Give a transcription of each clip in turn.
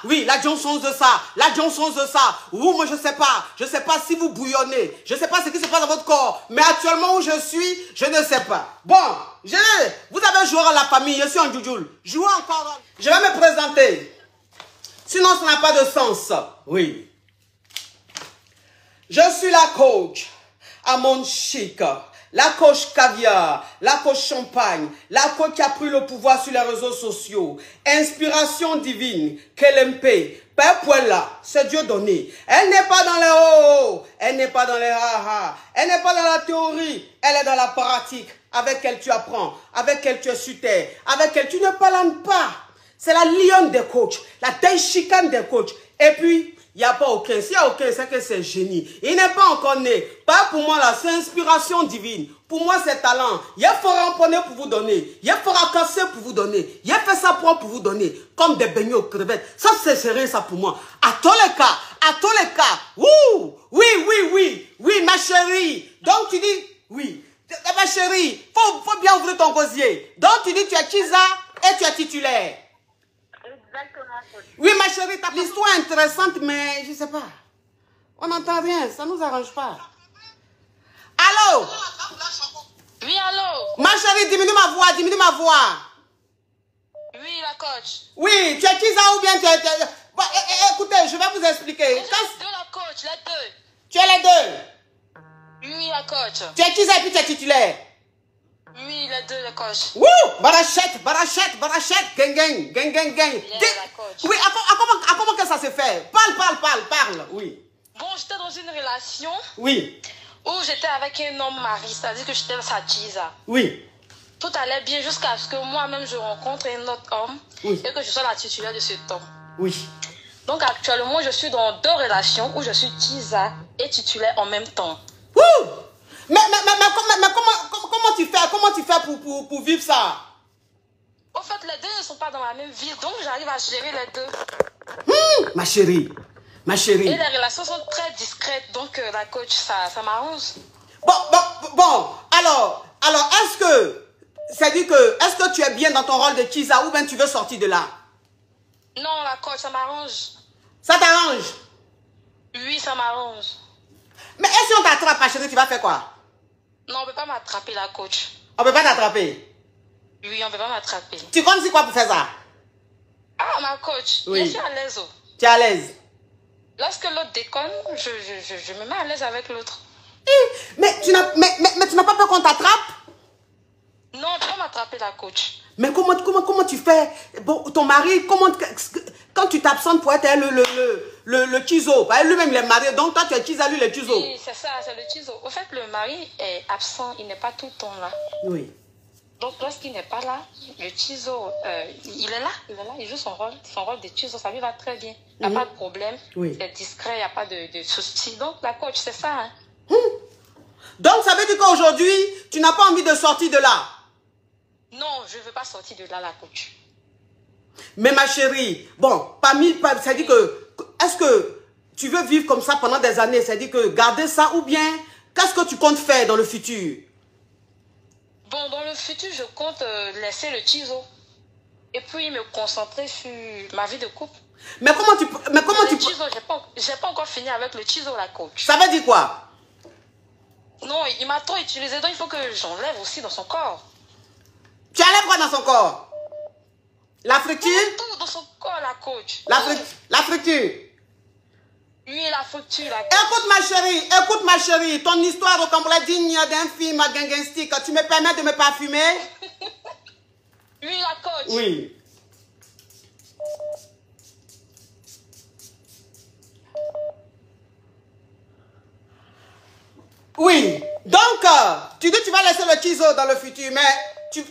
Oui, la Johnson de ça. La Johnson de ça. Ou moi, je sais pas. Je sais pas si vous bouillonnez. Je sais pas ce qui se passe dans votre corps. Mais actuellement où je suis, je ne sais pas. Bon, vous avez joué à la famille. Je suis en Djoujoul. Jouez encore. Je vais me présenter. Sinon, ça n'a pas de sens. Oui. Je suis la coach à mon chic. La coach caviar, la coach champagne, la coach qui a pris le pouvoir sur les réseaux sociaux. Inspiration divine, KLMP, Père Pouella, c'est Dieu donné. Elle n'est pas dans les oh, elle n'est pas dans les ha-ha, elle n'est pas dans la théorie, elle est dans la pratique. Avec elle tu apprends, avec elle tu es sur terre, avec elle tu ne parles pas. C'est la lionne des coachs, la taille chicane des coachs. Et puis, il n'y a pas aucun. S'il n'y a aucun, c'est que c'est génie. Il n'est pas encore né. Pas pour moi là, c'est inspiration divine. Pour moi, c'est talent. Il faut ramponner pour vous donner. Il faut casser pour vous donner. Il fait ça pour vous donner. Comme des beignets aux crevettes. Ça, c'est rien ça pour moi. À tous les cas. Ouh, oui, ma chérie. Donc tu dis, oui. Ma chérie, faut bien ouvrir ton gosier. Donc tu dis, tu es Chiza et tu es titulaire. Exactement. Oui, ma chérie, l'histoire est intéressante, mais je ne sais pas. On n'entend rien, ça ne nous arrange pas. Allô? Oui, allô? Ma chérie, diminue ma voix. Oui, la coach. Oui, tu es Chiza ou bien tu es... Bon, écoutez, je vais vous expliquer. Les deux, la coach, les deux. Tu es les deux? Oui, la coach. Tu es Chiza et puis tu es titulaire? Oui, les deux, la coach. Wouh! Barachette, gang. La coach. Oui, à comment que ça se fait? Parle, oui. Bon, j'étais dans une relation. Oui. Où j'étais avec un homme mari, c'est-à-dire que j'étais sa Chiza. Oui. Tout allait bien jusqu'à ce que moi-même je rencontre un autre homme. Oui. Et que je sois la titulaire de cet homme. Oui. Donc actuellement, je suis dans deux relations où je suis Chiza et titulaire en même temps. Wouh! Mais comment tu fais pour vivre ça? En fait, les deux ne sont pas dans la même ville, donc j'arrive à gérer les deux. Ma chérie. Et les relations sont très discrètes, donc la coach, ça m'arrange. Bon, alors, est-ce que tu es bien dans ton rôle de Chiza ou bien tu veux sortir de là? Non, la coach, ça m'arrange. Ça t'arrange? Oui, ça m'arrange. Mais est-ce qu'on t'attrape, ma chérie, tu vas faire quoi? Non, on ne peut pas m'attraper, la coach. On ne peut pas t'attraper? Oui, on ne peut pas m'attraper. Tu comptes sur quoi pour faire ça? Ah, ma coach, oui. Je suis à l'aise. Tu es à l'aise? Lorsque l'autre déconne, je me mets à l'aise avec l'autre. Mais tu n'as pas peur qu'on t'attrape? Non, on ne peut pas m'attraper, la coach. Mais comment tu fais? Bon, ton mari, quand tu t'absentes pour être le Chizo, lui-même il est marié, donc toi tu es Chiza, lui le Chizo. Oui, c'est ça, c'est le Chizo. Au fait, le mari est absent, il n'est pas tout le temps là. Oui. Donc lorsqu'il n'est pas là, le Chizo, il est là, il joue son rôle de Chizo, ça lui va très bien. Il n'y a pas de problème, oui. C'est discret, il n'y a pas de soucis. Donc la coach, c'est ça. Hein. Donc ça veut dire qu'aujourd'hui, tu n'as pas envie de sortir de là? Non, je ne veux pas sortir de là, la coach. Mais ma chérie, bon, c'est-à-dire que, est-ce que tu veux vivre comme ça pendant des années? C'est-à-dire que garder ça ou bien, qu'est-ce que tu comptes faire dans le futur? Bon, dans le futur, je compte laisser le Chizo. Et puis me concentrer sur ma vie de couple. Mais comment tu... J'ai pas encore fini avec le Chizo, la coach. Ça veut dire quoi? Non, il m'a trop utilisé, donc il faut que j'enlève aussi dans son corps. Tu enlèves quoi dans son corps? La friture? Tout dans son corps, la coach. La friture? Oui, la friture, la coach. Écoute ma chérie, ton histoire ressemble digne d'un film gangastique. Tu me permets de me parfumer? Oui, la coach. Oui. Oui. Donc, tu dis que tu vas laisser le Chizo dans le futur, mais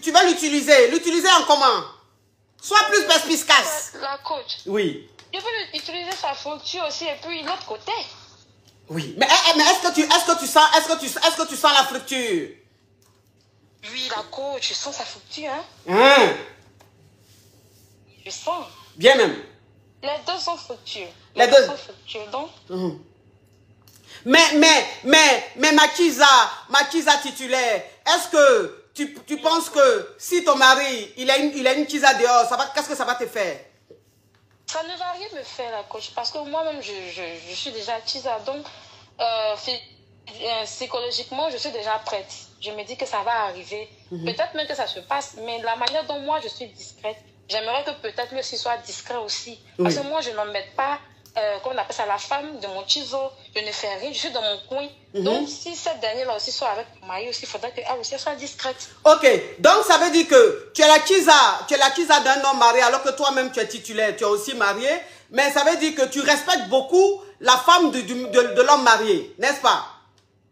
tu vas l'utiliser. L'utiliser en comment? Sois plus perspicace. La coach. Oui. Je peux utiliser sa friture aussi et puis l'autre côté. Oui. Mais est-ce que tu sens la friture? Oui, la coach, je sens sa friture, hein? Je sens. Bien même. Les deux sont fructueux. Les deux sont fructueux, donc. Mais ma Chiza titulaire, est-ce que tu penses que si ton mari, il a une Chiza dehors, qu'est-ce que ça va te faire? Ça ne va rien me faire, la coach, parce que moi-même, je suis déjà Tisa. Donc, psychologiquement, je suis déjà prête. Je me dis que ça va arriver. Peut-être même que ça se passe, mais la manière dont moi, je suis discrète, j'aimerais que peut-être lui aussi soit discret aussi. Parce que moi, je ne m'embête pas, comme on appelle ça, la femme de mon Tizo. Je ne fais rien, je suis dans mon coin. Donc, si cette dernière-là aussi soit avec mon mari aussi, il faudrait qu'elle aussi soit discrète. Ok, donc ça veut dire que tu es la Tisa d'un homme marié, alors que toi-même tu es titulaire, tu es aussi marié. Mais ça veut dire que tu respectes beaucoup la femme de l'homme marié, n'est-ce pas?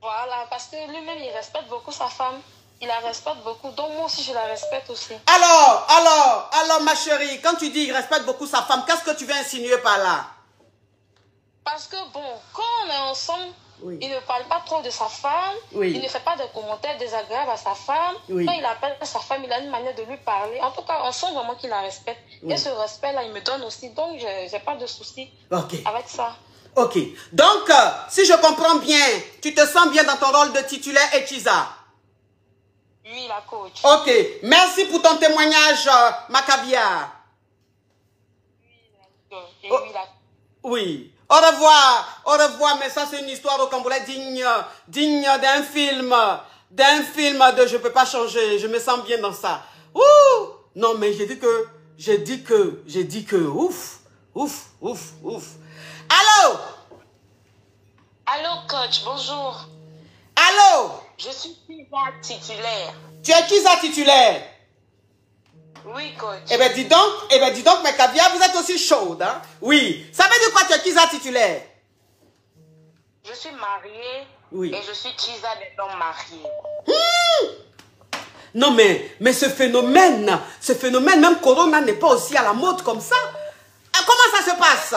Voilà, parce que lui-même, il respecte beaucoup sa femme. Il la respecte beaucoup. Donc, moi aussi, je la respecte aussi. Alors, ma chérie, quand tu dis il respecte beaucoup sa femme, qu'est-ce que tu veux insinuer par là? Parce que, bon, quand on est ensemble, il ne parle pas trop de sa femme. Il ne fait pas de commentaires désagréables à sa femme. Quand il appelle sa femme, il a une manière de lui parler. En tout cas, on sent vraiment qu'il la respecte. Et ce respect-là, il me donne aussi. Donc, je n'ai pas de soucis avec ça. Ok. Donc, si je comprends bien, tu te sens bien dans ton rôle de titulaire et Tisa? Oui, la coach. Ok. Merci pour ton témoignage, Macavia. Oui. Au revoir, mais ça c'est une histoire au Cambodge digne d'un film de je peux pas changer, je me sens bien dans ça. Ouh! Non, mais j'ai dit que, ouf. Allô, coach, bonjour. Allô? Je suis Tisa titulaire. Tu es Tisa titulaire? Oui, coach. Eh bien, dis donc, mes caviar, vous êtes aussi chaude, hein? Oui. Ça veut dire quoi, tu es Tisa titulaire? Je suis mariée et je suis Tisa des hommes mariés. Non, mais ce phénomène, même Corona n'est pas aussi à la mode comme ça. Comment ça se passe?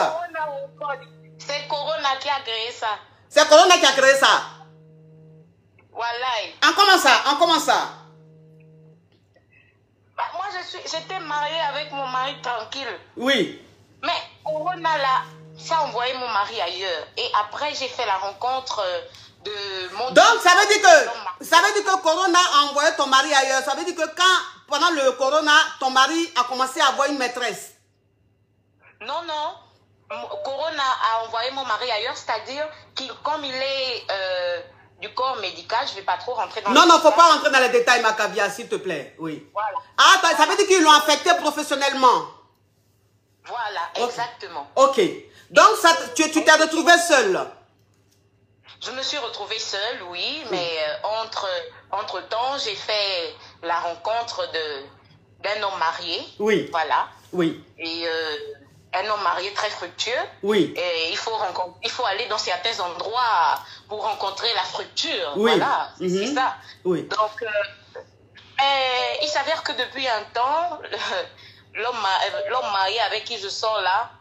C'est Corona qui a créé ça. C'est Corona qui a créé ça? Voilà. En comment ça? Moi, j'étais mariée avec mon mari tranquille. Oui. Mais Corona, là, ça a envoyé mon mari ailleurs. Et après, j'ai fait la rencontre de mon... Donc, ça veut dire que Corona a envoyé ton mari ailleurs. Ça veut dire que pendant le Corona, ton mari a commencé à avoir une maîtresse. Non. Corona a envoyé mon mari ailleurs, c'est-à-dire comme il est du corps médical, je ne vais pas trop rentrer dans les détails. Non, il ne faut pas rentrer dans les détails, Macavia, s'il te plaît. Oui. Voilà. Ah, ça veut dire qu'ils l'ont affecté professionnellement. Voilà, exactement. Ok. Donc, tu t'es retrouvée seule? Je me suis retrouvée seule, oui, mais entre-temps, j'ai fait la rencontre d'un homme marié. Oui. Voilà. Oui. Et un homme marié très fructueux. Oui. Et il faut aller dans certains endroits pour rencontrer la fructure. Oui. Voilà, c'est ça. Oui. Donc, il s'avère que depuis un temps, l'homme marié avec qui je sors là,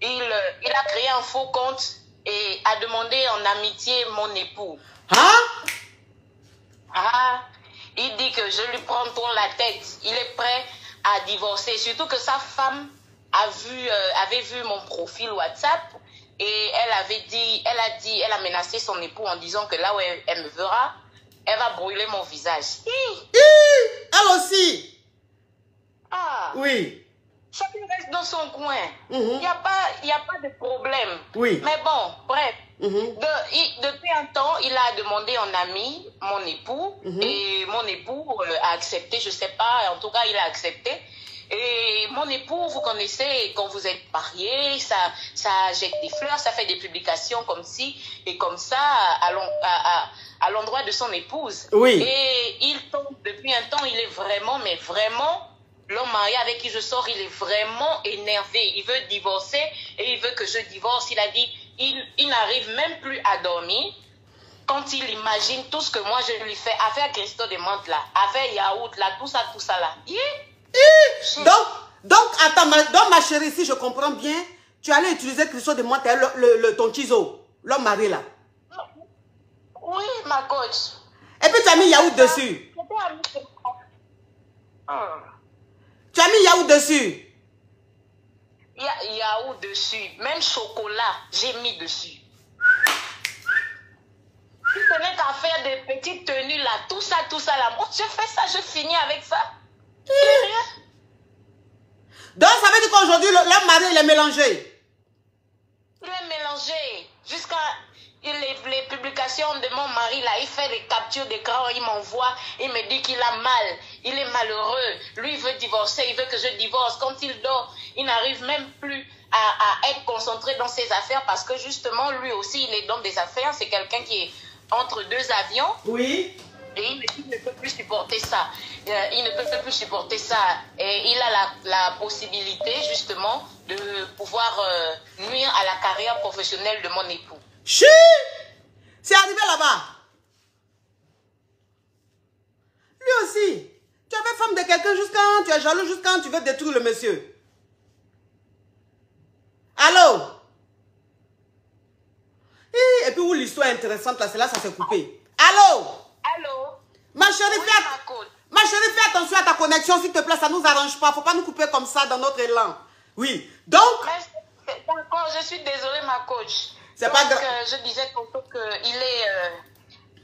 il a créé un faux compte et a demandé en amitié mon époux. Il dit que je lui prends trop la tête. Il est prêt à divorcer. Surtout que sa femme avait vu mon profil WhatsApp et elle a menacé son époux en disant que là où elle me verra, elle va brûler mon visage. Elle aussi? Oui. Chacun reste dans son coin. Il n'y a pas de problème. Oui. Mais bon, bref. Depuis un temps, il a demandé en ami mon époux. Et mon époux a accepté, je ne sais pas, en tout cas, il a accepté. Et mon époux, vous connaissez, quand vous êtes mariés, ça jette des fleurs, ça fait des publications comme ci et comme ça à l'endroit de son épouse. Oui. Et il tombe depuis un temps, il est vraiment, mais vraiment... L'homme marié avec qui je sors, il est vraiment énervé. Il veut divorcer et il veut que je divorce. Il a dit, il n'arrive même plus à dormir quand il imagine tout ce que moi je lui fais. Avec Christo de Monte là, avec Yaourt là, tout ça là. Donc, attends, ma chérie, si je comprends bien, tu allais utiliser Christo de Monte, ton Tizo, l'homme marié là. Oui, ma coach. Et puis tu as mis Yaourt dessus. Tu as mis yaourt dessus? Il y a yaourt dessus. Même chocolat, j'ai mis dessus. Tu tenais qu'à faire des petites tenues là, tout ça là. Bon, je fais ça, je finis avec ça. Donc, ça veut dire qu'aujourd'hui, leur mari, il est mélangé. Il est mélangé. Jusqu'à les publications de mon mari, là, il fait des captures d'écran, il m'envoie, il me dit qu'il a mal, il est malheureux. Lui, il veut divorcer, il veut que je divorce. Quand il dort, il n'arrive même plus à être concentré dans ses affaires parce que justement, lui aussi, il est dans des affaires. C'est quelqu'un qui est entre deux avions. Oui. Et il ne peut plus supporter ça. Il ne peut plus supporter ça. Et il a la possibilité, justement, de pouvoir nuire à la carrière professionnelle de mon époux. Chi! C'est arrivé là-bas. Lui aussi. Tu avais femme de quelqu'un jusqu'à tu es jaloux jusqu'à tu veux détruire le monsieur. Allô? Et puis où l'histoire est intéressante, là, c'est là ça s'est coupé. Allô? Allô? Ma chérie, Oui, fais attention à ta connexion, s'il te plaît, ça ne nous arrange pas. Il ne faut pas nous couper comme ça dans notre élan. Oui. Donc... D'accord, je suis désolée, ma coach. C'est pas grave. Je disais tantôt qu'il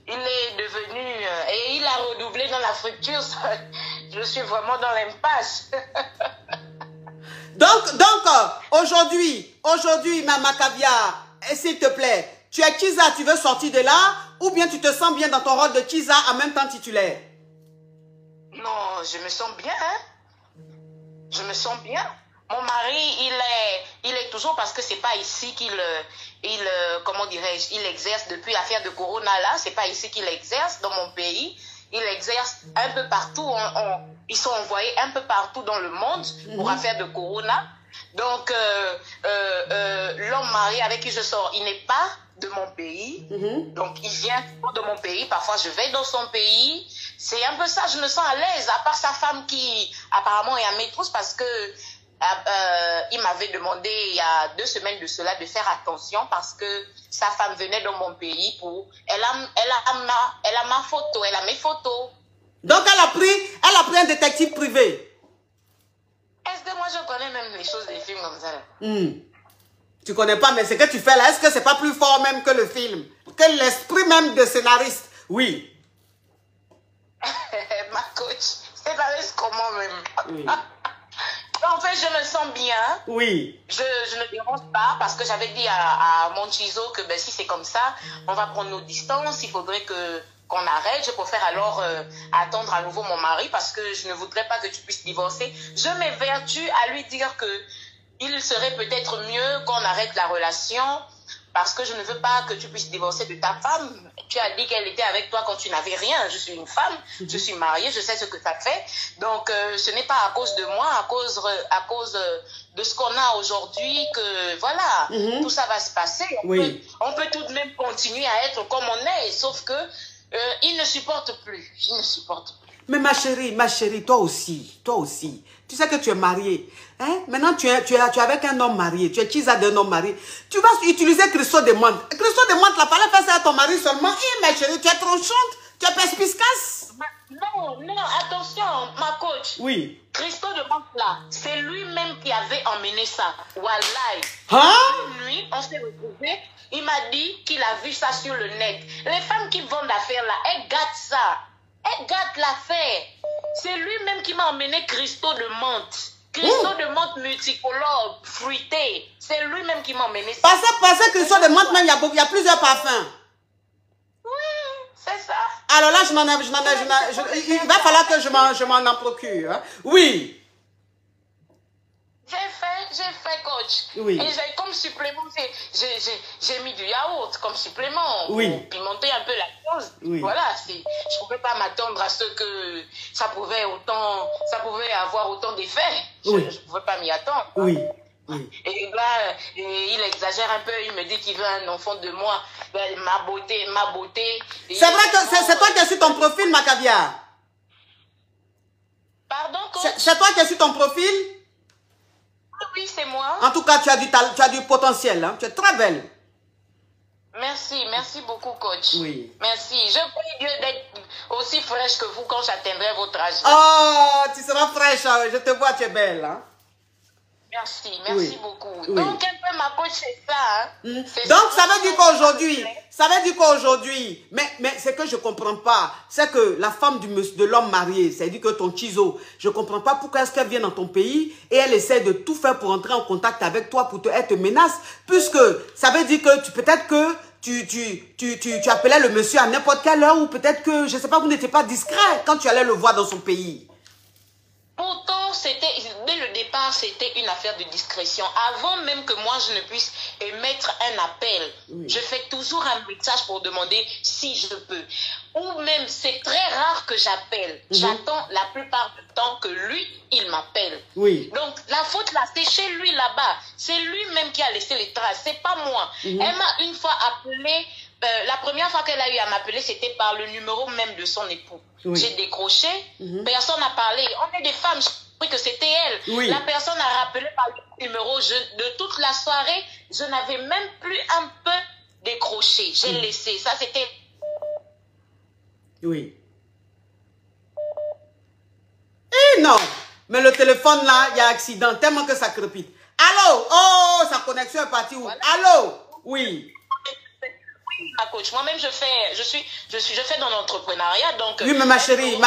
il est devenu... et il a redoublé dans la fracture. Je suis vraiment dans l'impasse. donc aujourd'hui, Maman Caviar, s'il te plaît, tu es Kiza, tu veux sortir de là, ou bien tu te sens bien dans ton rôle de Kiza en même temps titulaire? Non, je me sens bien. Hein? Je me sens bien. Mon mari, il est toujours, parce que c'est pas ici comment dirais-je, il exerce depuis l'affaire de Corona là, c'est pas ici qu'il exerce dans mon pays. Il exerce un peu partout, ils sont envoyés un peu partout dans le monde pour affaire de Corona. Donc, l'homme marié avec qui je sors, il n'est pas de mon pays. Donc, il vient de mon pays. Parfois, je vais dans son pays. C'est un peu ça, je me sens à l'aise, à part sa femme qui, apparemment, est à Métrousse parce que il m'avait demandé il y a 2 semaines de cela de faire attention parce que sa femme venait dans mon pays pour... Elle a ma photo, elle a mes photos. Donc, elle a pris un détective privé. Est-ce que moi, je connais même les choses des films comme ça là? Tu connais pas, mais ce que tu fais là, est-ce que c'est pas plus fort même que le film? Que l'esprit même de scénariste? Oui. Ma coach, scénariste comment même? Oui. En fait, je me sens bien. Oui. Je ne dérange pas parce que j'avais dit à mon Chizo que ben, si c'est comme ça, on va prendre nos distances. Il faudrait qu'on arrête. Je préfère alors attendre à nouveau mon mari parce que je ne voudrais pas que tu puisses divorcer. Je m'évertue à lui dire que il serait peut-être mieux qu'on arrête la relation parce que je ne veux pas que tu puisses divorcer de ta femme. Tu as dit qu'elle était avec toi quand tu n'avais rien. Je suis une femme, je suis mariée, je sais ce que ça fait. Donc, ce n'est pas à cause de moi, à cause de ce qu'on a aujourd'hui que, voilà, tout ça va se passer. On peut tout de même continuer à être comme on est, sauf que il ne supporte plus. Il ne supporte plus. Mais ma chérie, toi aussi. Tu sais que tu es mariée. Hein? Maintenant, tu es avec un homme marié. Tu es Kiza d'un homme marié. Tu vas utiliser Christo de Monte. Christo de Monte, la parole faire ça à ton mari seulement. Et ma chérie, tu es tranchante. Tu es perspicace. Non, attention, ma coach. Oui. Christo de Monte là, c'est lui-même qui avait emmené ça. Wallahi. Hein? Une nuit, on s'est retrouvés. Il m'a dit qu'il a vu ça sur le net. Les femmes qui vendent l'affaire là, elles gâtent ça. Elle gâte l'affaire. C'est lui-même qui m'a emmené Christo de Monte. Christo de Monte multicolore, fruité. C'est lui-même qui m'a emmené ça. Parce que Christo de Monte, même, il y a plusieurs parfums. Oui, c'est ça. Alors là, il va falloir que je m'en en procure. Hein? Oui. J'ai fait, coach. Oui. Et comme supplément, j'ai mis du yaourt comme supplément. Oui. Pour pimenter un peu la chose. Oui. Voilà, je ne pouvais pas m'attendre à ce que ça pouvait avoir autant d'effets. Oui. Je ne pouvais pas m'y attendre. Oui. Et là, il exagère un peu, il me dit qu'il veut un enfant de moi. Ben, ma beauté. C'est vrai que c'est toi qui as su ton profil, ma caviar. Pardon, coach? C'est toi qui as su ton profil? Oui, c'est moi. En tout cas, tu as du potentiel. Hein? Tu es très belle. Merci beaucoup, coach. Oui. Merci. Je prie Dieu d'être aussi fraîche que vous quand j'atteindrai votre âge. Oh, tu seras fraîche. Je te vois, tu es belle. Hein? Merci Oui. beaucoup. Oui. Donc, un peu ma coach, c'est ça. Hein? Donc, ça veut dire qu'aujourd'hui, mais c'est que je ne comprends pas, c'est que la femme de l'homme marié, c'est-à-dire que ton Chizo, je ne comprends pas pourquoi est-ce qu'elle vient dans ton pays et elle essaie de tout faire pour entrer en contact avec toi, elle te menace, puisque ça veut dire que peut-être que tu appelais le monsieur à n'importe quelle heure ou peut-être que, je ne sais pas, vous n'étiez pas discret quand tu allais le voir dans son pays. Pourtant, dès le départ, c'était une affaire de discrétion. Avant même que moi, je ne puisse émettre un appel, je fais toujours un message pour demander si je peux. Ou même, c'est très rare que j'appelle. J'attends la plupart du temps que lui, il m'appelle. Oui. Donc, la faute, là, c'est chez lui, là-bas. C'est lui-même qui a laissé les traces. C'est pas moi. Elle m'a une fois appelé. La première fois qu'elle a eu à m'appeler, c'était par le numéro même de son époux. Oui. J'ai décroché, personne n'a parlé. On est des femmes, je croyais que c'était elle. Oui. La personne a rappelé par le numéro. De toute la soirée, je n'avais même plus un peu décroché. J'ai laissé. Ça, c'était... Oui. Eh non, mais le téléphone là, il y a accident, tellement que ça crépite. Allô? Oh, sa connexion est partie où? Voilà. Allô? Oui. Ma coach, moi-même je fais dans l'entrepreneuriat, donc... Oui, mais ma chérie,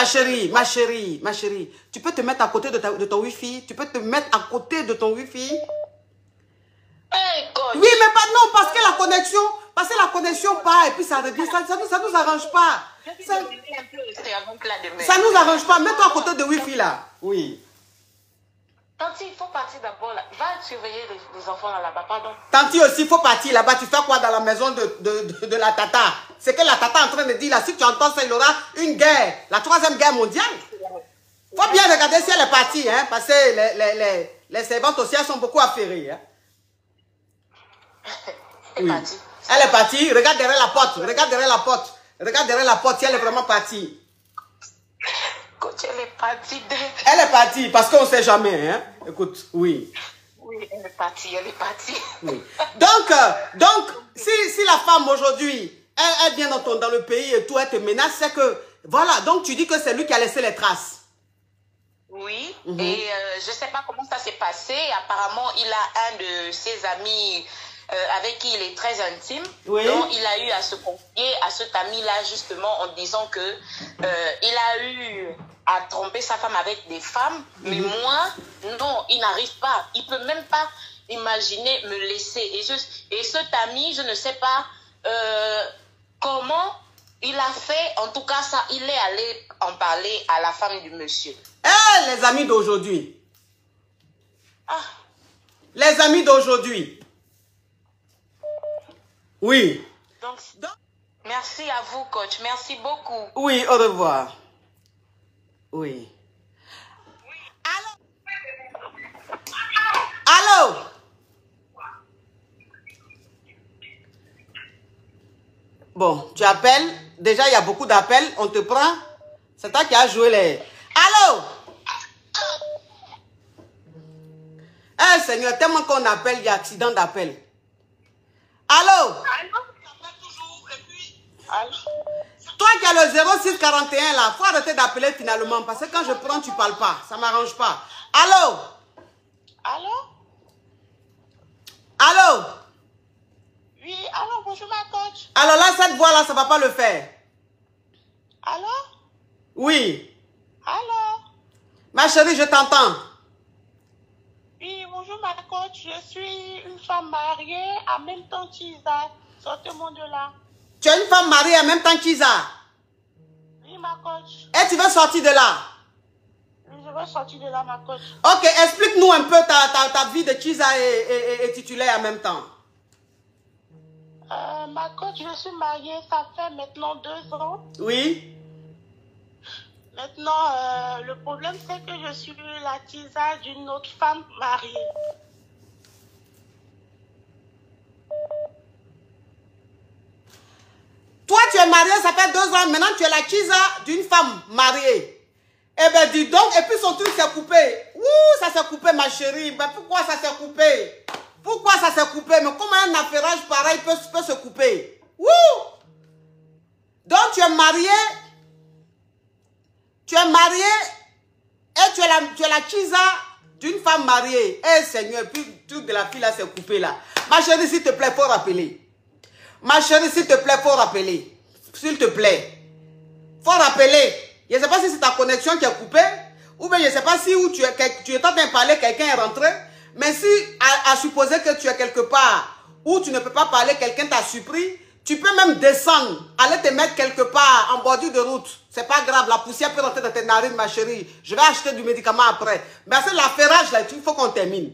tu peux te mettre à côté de ton wifi? Tu peux te mettre à côté de ton wifi? Hey, coach. Oui, mais pas non, parce que la connexion part et puis ça revient, ça nous arrange pas. Ça nous arrange pas, mets-toi à côté de wifi là. Oui. Tanti, il faut partir d'abord là. Va surveiller les enfants là-bas, pardon. Tanti aussi, il faut partir là-bas. Tu fais quoi dans la maison de la tata? C'est que la tata est en train de dire là, si tu entends ça, il y aura une guerre, la 3e guerre mondiale. Il faut bien regarder si elle est partie, hein, parce que les servantes aussi, elles sont beaucoup affairées. Hein. Oui. Elle est partie, regarde derrière la porte, regarde derrière la porte si elle est vraiment partie. Coach, elle est partie. Elle est partie parce qu'on ne sait jamais. Hein? Écoute, oui. Oui, elle est partie. Oui. Donc si la femme aujourd'hui, elle vient dans le pays et tout, elle te menace, c'est que, voilà, donc tu dis que c'est lui qui a laissé les traces. Oui, et je ne sais pas comment ça s'est passé. Apparemment, il a un de ses amis avec qui il est très intime. Oui. Donc, il a eu à se confier à cet ami-là, justement, en disant que il a eu à tromper sa femme avec des femmes. Mais moi, non, il n'arrive pas. Il ne peut même pas imaginer me laisser. Et cet ami, je ne sais pas comment il a fait. En tout cas, ça, il est allé en parler à la femme du monsieur. Les amis d'aujourd'hui. Ah. Les amis d'aujourd'hui. Oui. Donc, merci à vous, coach. Merci beaucoup. Oui, au revoir. Oui. Allô? Bon, tu appelles. Déjà, il y a beaucoup d'appels. On te prend. C'est toi qui as joué les... Allô? Eh, Seigneur, tellement qu'on appelle, il y a accident d'appel. Allô? Toi qui as le 0641 là, faut arrêter d'appeler finalement parce que quand je prends, tu ne parles pas. Ça ne m'arrange pas. Allô? Allô? Allô? Oui, allô, bonjour ma coach. Alors là, cette voix-là, ça ne va pas le faire. Allô? Oui. Allô? Ma chérie, je t'entends. Oui, bonjour ma coach. Je suis une femme mariée, en même temps Chiza. Sortez-moi de là. Tu es une femme mariée en même temps qu'Isa? Oui, ma coach. Et tu veux sortir de là? Oui, je veux sortir de là, ma coach. Ok, explique-nous un peu ta vie de Chiza et titulaire en même temps. Ma coach, je suis mariée, ça fait maintenant 2 ans. Oui. Maintenant, le problème, c'est que je suis la Chiza d'une autre femme mariée. Toi, tu es mariée, ça fait 2 ans. Maintenant, tu es la Chiza d'une femme mariée. Eh bien, dis donc, et puis son truc s'est coupé. Ouh, ça s'est coupé, ma chérie. Ben, pourquoi ça s'est coupé? Pourquoi ça s'est coupé? Mais comment un affairage pareil peut se couper? Ouh! Donc, tu es mariée. Tu es mariée et tu es la Chiza d'une femme mariée. Eh Seigneur, puis le truc de la fille là, c'est coupé là. Ma chérie, s'il te plaît, faut rappeler. Ma chérie, s'il te plaît, faut rappeler. S'il te plaît. Faut rappeler. Je ne sais pas si c'est ta connexion qui est coupée. Ou bien je ne sais pas si où tu es en train de parler, quelqu'un est rentré. Mais si, à supposer que tu es quelque part où tu ne peux pas parler, quelqu'un t'a surpris, tu peux même descendre, aller te mettre quelque part en bordure de route. C'est pas grave, la poussière peut rentrer dans tes narines, ma chérie. Je vais acheter du médicament après. Mais c'est l'affairage là, il faut qu'on termine.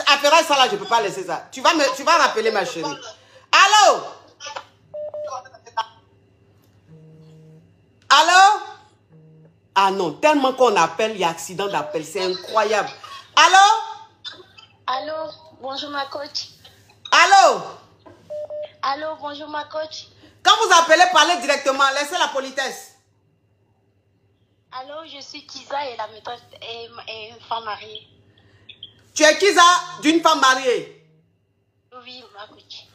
Affairage, ça là, je ne peux pas laisser ça. Tu vas rappeler, ma chérie. Allô? Allô? Ah non, tellement qu'on appelle, il y a accident d'appel, c'est incroyable. Allô? Allô, bonjour ma coach. Allô? Allô, bonjour ma coach. Quand vous appelez, parlez directement, laissez la politesse. Allô, je suis Kiza et la maîtresse et une femme mariée. Tu es Kiza d'une femme mariée? Oui, ma coach.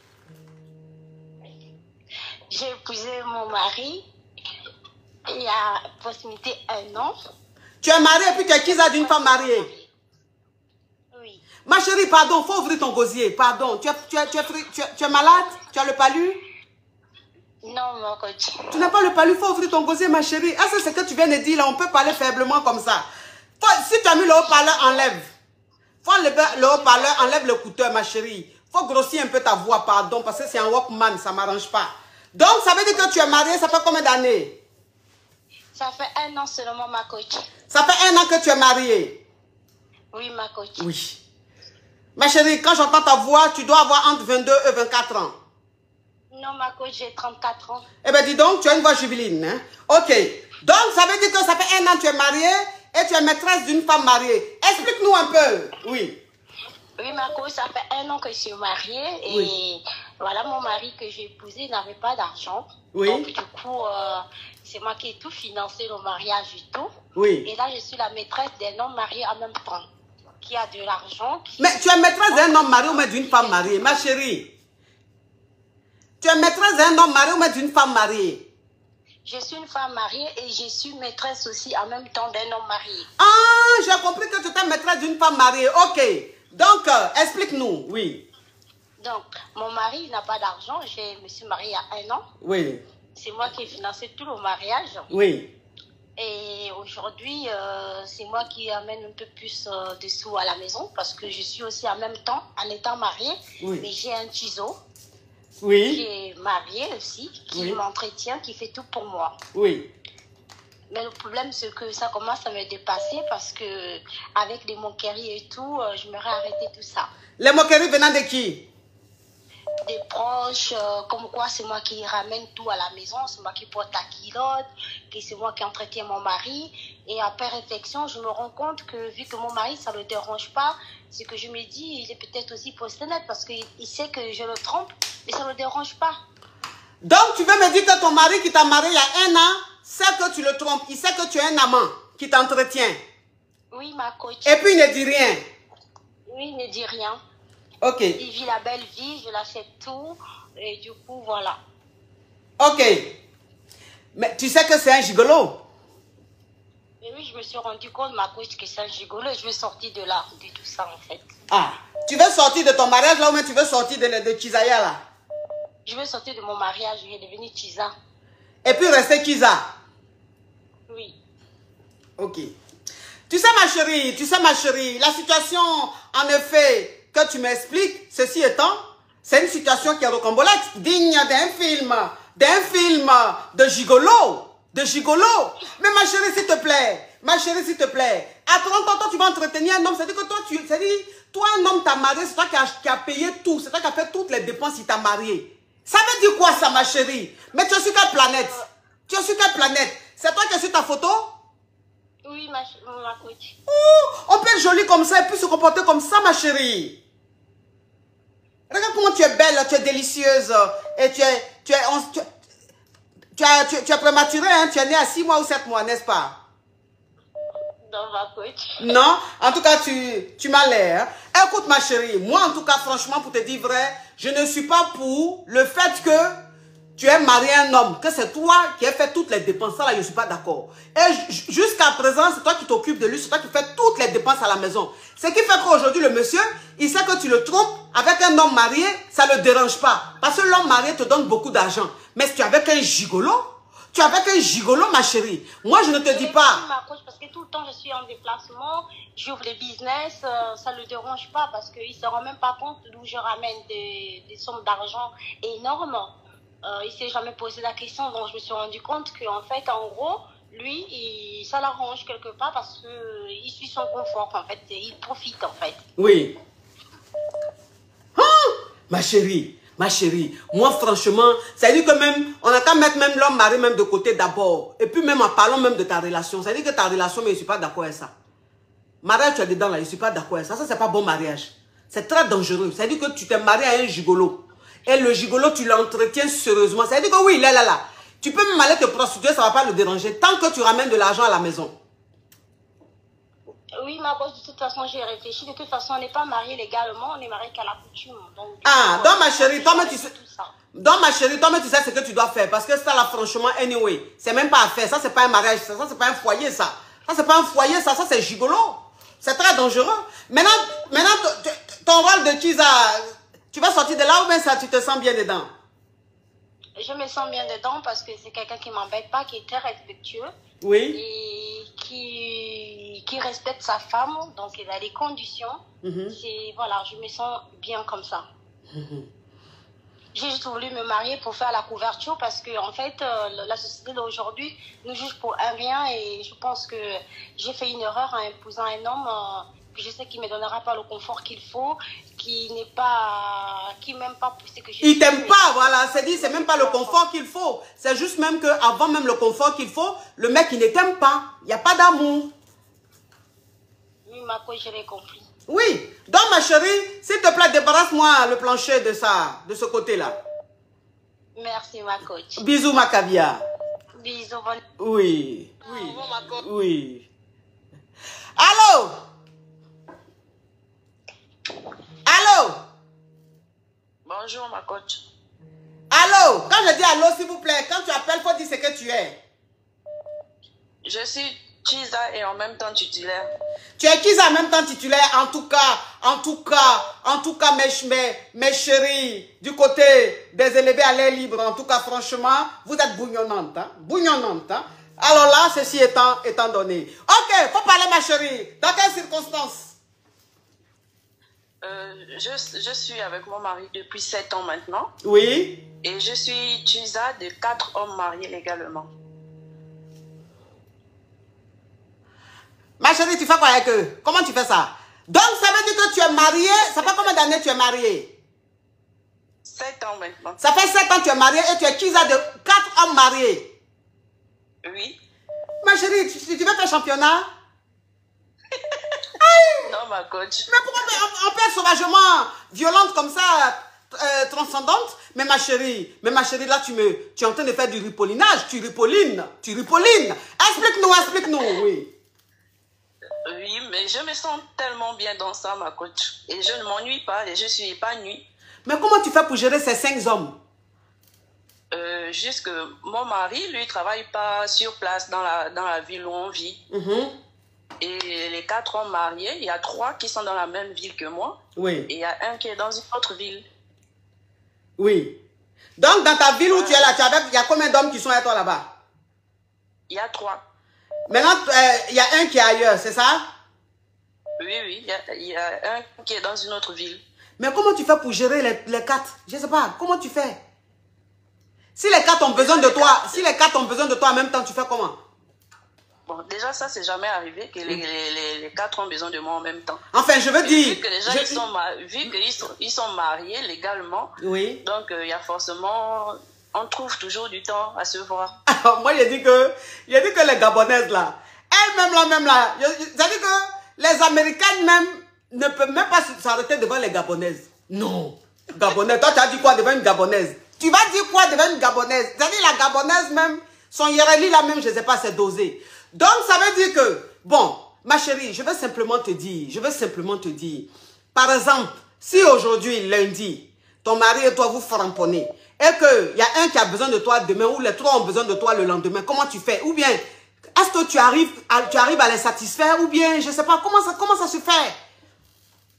J'ai épousé mon mari il y a approximativement 1 an. Tu es mariée et puis tu es Kiza d'une femme mariée? Oui. Ma chérie, pardon, il faut ouvrir ton gosier. Pardon, tu es malade? Tu as le palu? Non, mon coach. Tu n'as pas le palu, il faut ouvrir ton gosier, ma chérie. Ah, c'est ce que tu viens de dire là, on peut parler faiblement comme ça. Si tu as mis le haut-parleur, enlève. Faut enlever le haut-parleur, enlève le couteau, ma chérie. Faut grossir un peu ta voix, pardon, parce que c'est un Walkman, ça ne m'arrange pas. Donc, ça veut dire que tu es mariée, ça fait combien d'années? Ça fait 1 an seulement, ma coach. Ça fait 1 an que tu es mariée? Oui, ma coach. Oui. Ma chérie, quand j'entends ta voix, tu dois avoir entre 22 et 24 ans. Non, ma coach, j'ai 34 ans. Eh bien, dis donc, tu as une voix jubiline. Hein? Ok. Donc, ça veut dire que ça fait 1 an que tu es mariée et tu es maîtresse d'une femme mariée. Explique-nous un peu. Oui. Oui, ma coach, ça fait 1 an que je suis mariée et oui. Voilà, mon mari que j'ai épousé n'avait pas d'argent. Oui. Donc, du coup, c'est moi qui ai tout financé le mariage et tout. Oui. Et là, je suis la maîtresse d'un homme marié en même temps, qui a de l'argent. Mais tu es maîtresse d'un homme marié ou même d'une femme mariée, ma chérie? Tu es maîtresse d'un homme marié ou même d'une femme mariée? Je suis une femme mariée et je suis maîtresse aussi en même temps d'un homme marié. Ah, j'ai compris que tu es maîtresse d'une femme mariée. Ok. Donc, explique-nous, oui. Donc, mon mari n'a pas d'argent. Je me suis mariée il y a 1 an. Oui. C'est moi qui ai financé tout le mariage. Oui. Et aujourd'hui, c'est moi qui amène un peu plus de sous à la maison parce que je suis aussi en même temps, en étant mariée, oui. Mais j'ai un ciseau. Oui. Qui est marié aussi, qui m'entretient, qui fait tout pour moi. Oui. Mais le problème, c'est que ça commence à me dépasser parce que avec les moqueries et tout, j'aimerais arrêter tout ça. Les moqueries venant de qui? Des proches, comme quoi c'est moi qui ramène tout à la maison, c'est moi qui porte la culotte, que c'est moi qui entretiens mon mari. Et après réflexion, je me rends compte que vu que mon mari, ça ne le dérange pas, c'est que je me dis, il est peut-être aussi prostitué parce qu'il sait que je le trompe, mais ça ne le dérange pas. Donc tu veux me dire que ton mari qui t'a marié il y a 1 an, sait que tu le trompes, il sait que tu es un amant qui t'entretient? Oui, ma coach. Et puis il ne dit rien? Oui, il ne dit rien. Ok. Il vit la belle vie, je l'achète tout, et du coup, voilà. Ok. Mais tu sais que c'est un gigolo? Et oui, je me suis rendu compte, ma coach, que c'est un gigolo, et je veux sortir de là, de tout ça, en fait. Ah, tu veux sortir de ton mariage là ou même tu veux sortir de Kizaya là? Je veux sortir de mon mariage, je vais devenir Kiza. Et puis rester Kiza? Oui. Ok. Tu sais ma chérie, la situation, en effet, que tu m'expliques, ceci étant, c'est une situation qui est rocambolesque, digne d'un film de gigolo. Mais ma chérie, s'il te plaît, à 30 ans, toi, tu vas entretenir un homme, c'est-à-dire que toi, un homme t'a marié, c'est toi qui a payé tout, c'est toi qui a fait toutes les dépenses, il t'a marié. Ça veut dire quoi ça, ma chérie? Mais tu es sur quelle planète? C'est toi qui es sur ta photo? Oui, ma coach. On peut être jolie comme ça et puis se comporter comme ça, ma chérie. Regarde comment tu es belle, tu es délicieuse. Et tu es prématurée, hein? Tu es née à 6 mois ou 7 mois, n'est-ce pas? Non, ma coach. Non, en tout cas, tu m'as l'air. Écoute, ma chérie, moi, en tout cas, franchement, pour te dire vrai, je ne suis pas pour le fait que tu es marié à un homme, que c'est toi qui as fait toutes les dépenses, ça là, je ne suis pas d'accord. Et jusqu'à présent, c'est toi qui t'occupes de lui, c'est toi qui fais toutes les dépenses à la maison. Ce qui fait qu'aujourd'hui, le monsieur, il sait que tu le trompes avec un homme marié, ça ne le dérange pas. Parce que l'homme marié te donne beaucoup d'argent. Mais si tu es avec un gigolo, ma chérie. Moi, je ne te dis pas. Ma coach, parce que tout le temps, je suis en déplacement, j'ouvre les business, ça ne le dérange pas parce qu'il ne se rend même pas compte d'où je ramène des sommes d'argent énormes. Il ne s'est jamais posé la question, donc je me suis rendu compte qu'en fait, en gros, lui, ça l'arrange quelque part parce qu'il suit son confort, en fait, il profite, en fait. Oui. Ah, ma chérie, moi franchement, ça veut dire que même, on a qu'à mettre même l'homme marié même de côté d'abord, et puis même en parlant même de ta relation, ça veut dire que ta relation, mais je ne suis pas d'accord avec ça. Mariage, tu es dedans là, je ne suis pas d'accord avec ça, ça c'est pas bon mariage. C'est très dangereux, ça veut dire que tu t'es marié à un gigolo. Et le gigolo, tu l'entretiens sérieusement. Ça veut dire que oui, il est là. Tu peux même aller te prostituer, ça ne va pas le déranger. Tant que tu ramènes de l'argent à la maison. Oui, ma boss, de toute façon, j'ai réfléchi. De toute façon, on n'est pas mariés légalement, on est mariés qu'à la coutume. Donc, donc ma chérie, toi-même, tu sais... Donc ma chérie, toi-même, tu sais ce que tu dois faire. Parce que ça, là, franchement, anyway, c'est même pas à faire. Ça, c'est pas un mariage. Ça, c'est pas un foyer, ça. Ça, c'est pas un foyer, ça c'est gigolo. C'est très dangereux. Maintenant, ton rôle de Chiza... Tu vas sortir de là ou bien ça, tu te sens bien dedans? Je me sens bien dedans parce que c'est quelqu'un qui ne m'embête pas, qui est très respectueux. Oui. Et qui respecte sa femme. Donc, il a les conditions. Voilà, je me sens bien comme ça. J'ai juste voulu me marier pour faire la couverture parce que, en fait, la société d'aujourd'hui nous juge pour un rien et je pense que j'ai fait une erreur en épousant un homme je sais qu'il ne me donnera pas le confort qu'il faut, qui n'aime pas pousser que je suis. Il t'aime pas, voilà. C'est même pas le confort qu'il faut. C'est juste même qu'avant même le confort qu'il faut, le mec, il ne t'aime pas. Il n'y a pas d'amour. Oui, ma coach, je l'ai compris. Oui. Donc, ma chérie, s'il te plaît, débarrasse-moi le plancher de ça, de ce côté-là. Merci, ma coach. Bisous, ma caviar. Bisous, bonne... Oui. Oui. Oui. Allô? Allô? Bonjour, ma coach. Allô? Quand je dis allô, s'il vous plaît, quand tu appelles, il faut dire ce que tu es. Je suis Chiza et en même temps titulaire. Tu es Chiza en même temps titulaire, en tout cas, mes chéris, du côté des élevés à l'air libre, en tout cas, franchement, vous êtes bouillonnante, hein? Bouillonnante, hein? Alors là, ceci étant donné. Ok, faut parler, ma chérie. Dans quelles circonstances? Je suis avec mon mari depuis 7 ans maintenant. Oui. Et je suis Chiza de 4 hommes mariés légalement. Ma chérie, tu fais quoi avec eux? Comment tu fais ça? Donc, ça veut dire que tu es mariée. Ça fait combien d'années tu es mariée? 7 ans maintenant. Ça fait 7 ans que tu es mariée et tu es Chiza de 4 hommes mariés. Oui. Ma chérie, tu veux faire championnat? Non, ma coach. Mais pourquoi on peut être sauvagement violente comme ça, transcendante? Mais ma chérie, là, tu es en train de faire du ripollinage. Tu ripollines. Explique-nous, oui. Oui, mais je me sens tellement bien dans ça, ma coach. Et je ne m'ennuie pas et je suis épanouie. Mais comment tu fais pour gérer ces 5 hommes? Juste que mon mari, lui, travaille pas sur place dans la ville où on vit. Et les 4 hommes mariés, il y a 3 qui sont dans la même ville que moi. Oui. Et il y a un qui est dans une autre ville. Oui. Donc, dans ta ville où tu es là, il y a combien d'hommes qui sont avec toi là-bas? Il y a 3. Maintenant, il y a un qui est ailleurs, c'est ça? Oui. Il y a un qui est dans une autre ville. Mais comment tu fais pour gérer les 4? Je ne sais pas. Comment tu fais? Si les 4 ont besoin de toi, en même temps, tu fais comment? Bon, déjà, ça, c'est jamais arrivé que les 4 ont besoin de moi en même temps. Enfin, je veux dire... Vu que les gens, ils sont mariés légalement, oui. Donc, il y a forcément... On trouve toujours du temps à se voir. Alors, moi, j'ai dit que les Gabonaises, là, elles-mêmes, là, c'est-à-dire que les Américaines, même, ne peuvent même pas s'arrêter devant les Gabonaises. Non. Gabonaise, toi, tu as dit quoi devant une Gabonaise? Tu vas dire quoi devant une Gabonaise? C'est-à-dire la Gabonaise, même, son hiérarchie, là, même, je ne sais pas, c'est dosé. Donc, ça veut dire que, bon, ma chérie, je veux simplement te dire, par exemple, si aujourd'hui, lundi, ton mari et toi, vous framponnez, et qu'il y a un qui a besoin de toi demain ou les trois ont besoin de toi le lendemain, comment tu fais? Ou bien, est-ce que tu arrives à les satisfaire ou bien, je ne sais pas, comment ça se fait?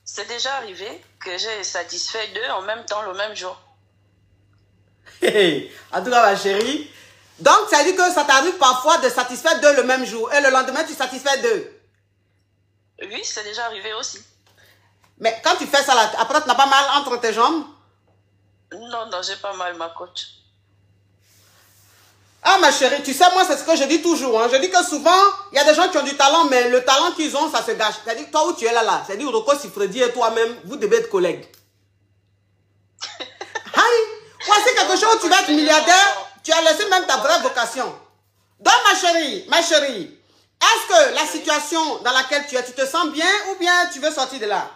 C'est déjà arrivé que j'ai satisfait deux en même temps le même jour. En tout cas, ma chérie, donc ça veut dire que ça t'arrive parfois de satisfaire deux le même jour et le lendemain, tu satisfais deux. Oui, c'est déjà arrivé aussi. Mais quand tu fais ça, là, après, tu n'as pas mal entre tes jambes? Non, non, j'ai pas mal, ma coach. Ah, ma chérie, tu sais, moi, c'est ce que je dis toujours. Hein. Je dis que souvent, il y a des gens qui ont du talent, mais le talent qu'ils ont, ça se gâche. C'est-à-dire, toi où tu es là, c'est-à-dire, Roko Sifredi et toi-même, vous devez être collègues. Aïe! Moi, c'est quelque chose où tu vas être milliardaire, tu as laissé même ta vraie vocation. Donc, ma chérie, est-ce que la situation dans laquelle tu es, tu te sens bien ou bien tu veux sortir de là?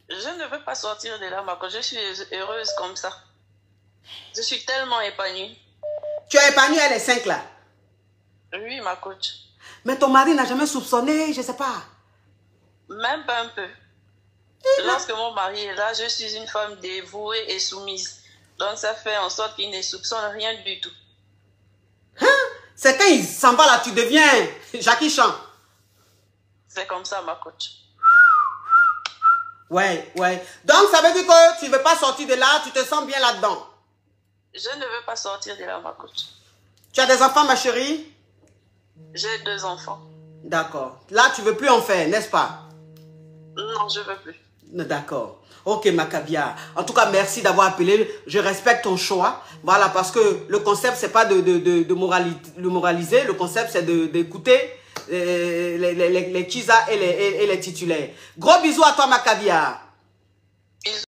Je ne veux pas sortir de là, ma coach. Je suis heureuse comme ça. Je suis tellement épanouie. Tu es épanouie, elle est 5 là. Oui, ma coach. Mais ton mari n'a jamais soupçonné, je ne sais pas. Même pas un peu. Lorsque mon mari est là, je suis une femme dévouée et soumise. Donc ça fait en sorte qu'il ne soupçonne rien du tout. Hein? C'est quand il s'en va là, tu deviens Jackie Chan. C'est comme ça, ma coach. Ouais. Donc ça veut dire que tu ne veux pas sortir de là, tu te sens bien là-dedans. Je ne veux pas sortir de là, ma coach. Tu as des enfants, ma chérie? J'ai 2 enfants. D'accord. Là, tu ne veux plus en faire, n'est-ce pas? Non, je ne veux plus. D'accord. Ok, Macabia. En tout cas, merci d'avoir appelé. Je respecte ton choix. Voilà, parce que le concept, c'est pas de moraliser. Le concept, c'est d'écouter les Chisa et les titulaires. Gros bisous à toi, Macabia.